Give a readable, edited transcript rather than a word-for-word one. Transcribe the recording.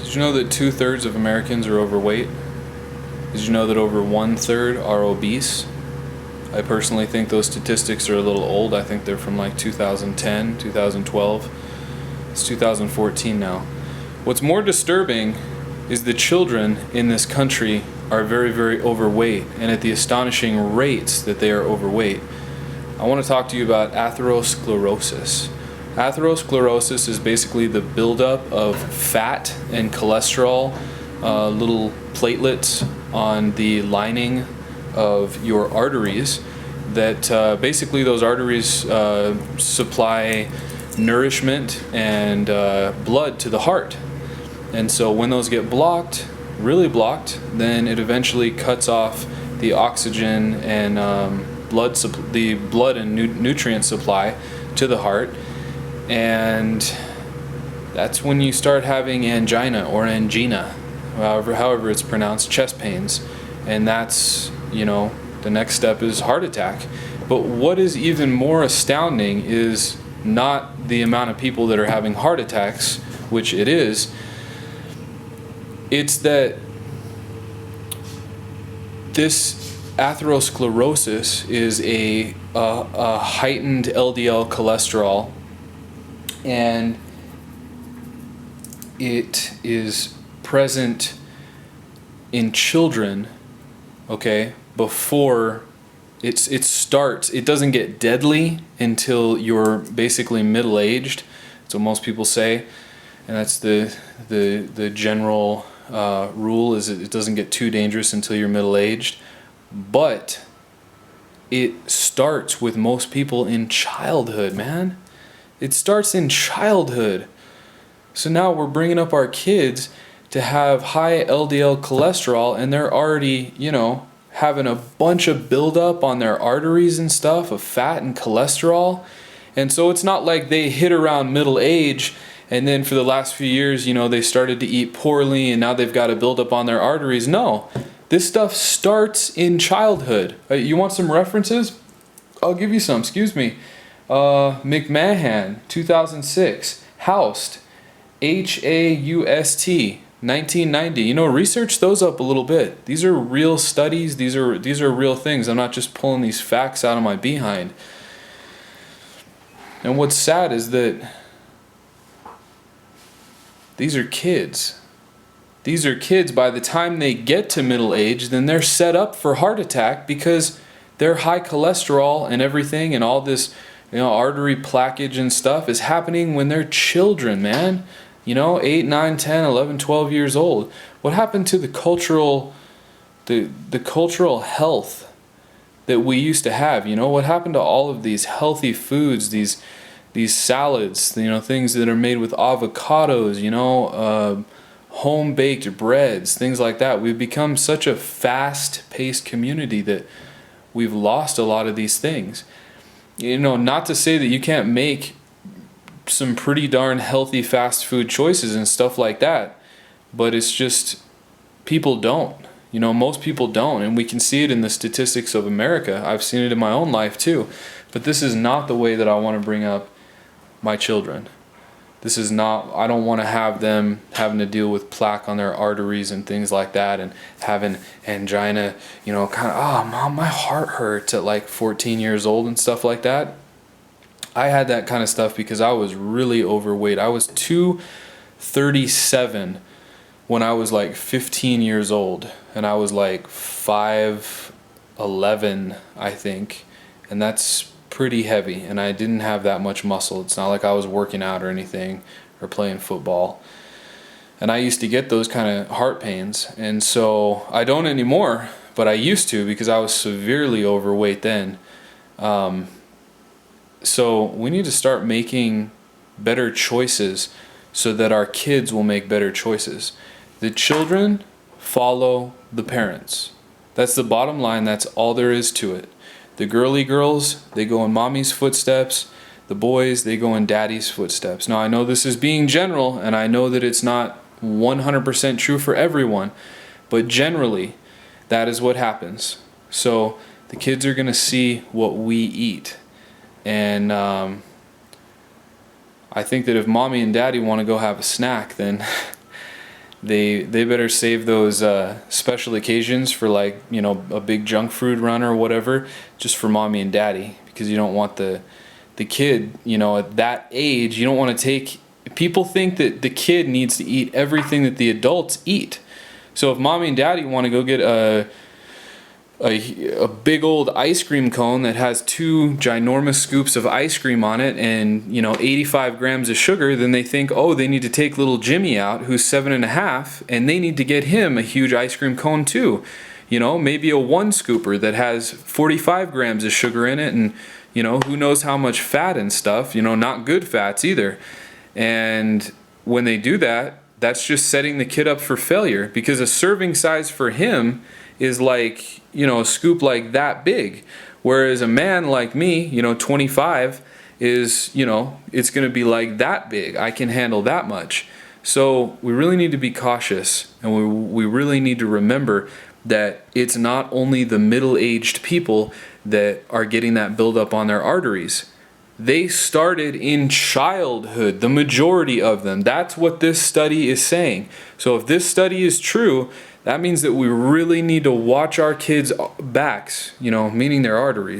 Did you know that 2/3 of Americans are overweight? Did you know that over 1/3 are obese? I personally think those statistics are a little old. I think they're from like 2010, 2012. It's 2014 now. What's more disturbing is the children in this country are very, very overweight, and at the astonishing rates that they are overweight. I want to talk to you about atherosclerosis. Atherosclerosis is basically the buildup of fat and cholesterol, little platelets on the lining of your arteries that basically those arteries supply nourishment and blood to the heart. And so when those get blocked, really blocked, then it eventually cuts off the oxygen and the blood and nutrient supply to the heart. And that's when you start having angina or angina, however it's pronounced, chest pains. And that's, the next step is heart attack. But what is even more astounding is not the amount of people that are having heart attacks, which it is. It's that this atherosclerosis is a heightened LDL cholesterol, and it is present in children, okay, before it starts. It doesn't get deadly until you're basically middle-aged. That's what most people say, and that's the general rule, is it doesn't get too dangerous until you're middle-aged. But it starts with most people in childhood, man. It starts in childhood. So now we're bringing up our kids to have high LDL cholesterol, and they're already, having a bunch of buildup on their arteries and stuff of fat and cholesterol. And so it's not like they hit around middle age and then for the last few years, they started to eat poorly and now they've got a buildup on their arteries. No, this stuff starts in childhood. You want some references? I'll give you some. Excuse me. McMahon, 2006. Haust, Haust, 1990. Research those up a little bit. These are real studies. These are real things. I'm not just pulling these facts out of my behind. And what's sad is that these are kids. These are kids. By the time they get to middle age, then they're set up for heart attack because their high cholesterol and everything and all this, artery plaquage and stuff is happening when they're children, man. 8, 9, 10, 11, 12 years old. What happened to the cultural health that we used to have? What happened to all of these healthy foods, these salads, things that are made with avocados, home-baked breads, things like that. We've become such a fast-paced community that we've lost a lot of these things. Not to say that you can't make some pretty darn healthy fast food choices and stuff like that, but it's just people don't. Most people don't, and we can see it in the statistics of America. I've seen it in my own life too. But this is not the way that I want to bring up my children. This is not, I don't want to have them having to deal with plaque on their arteries and things like that, and having angina, Mom, my heart hurts at like 14 years old and stuff like that. I had that kind of stuff because I was really overweight. I was 237 when I was like 15 years old, and I was like 5'11", I think, and that's pretty heavy, and I didn't have that much muscle. It's not like I was working out or anything or playing football. And I used to get those kind of heart pains, and so I don't anymore, but I used to because I was severely overweight then. So we need to start making better choices so that our kids will make better choices. The children follow the parents. That's the bottom line. That's all there is to it. The girly girls, they go in mommy's footsteps. The boys, they go in daddy's footsteps. Now, I know this is being general, and I know that it's not 100% true for everyone, but generally, that is what happens. So the kids are going to see what we eat. And I think that if mommy and daddy want to go have a snack, then They better save those special occasions for, like, you know, a big junk food run or whatever, just for mommy and daddy, because you don't want the kid, you know, at that age, you don't want to take, people think that the kid needs to eat everything that the adults eat. So if mommy and daddy want to go get a big old ice cream cone that has 2 ginormous scoops of ice cream on it and, you know, 85 grams of sugar, then they think, oh, they need to take little Jimmy out, who's 7.5, and they need to get him a huge ice cream cone too. You know, maybe a 1 scooper that has 45 grams of sugar in it, and, you know, who knows how much fat and stuff, you know, not good fats either. And when they do that, that's just setting the kid up for failure, because a serving size for him is like, you know, a scoop like that big. Whereas a man like me, you know, 25, is, you know, it's going to be like that big. I can handle that much. So we really need to be cautious, and we really need to remember that it's not only the middle-aged people that are getting that buildup on their arteries. They started in childhood, the majority of them. That's what this study is saying. So if this study is true, that means that we really need to watch our kids' backs, you know, meaning their arteries.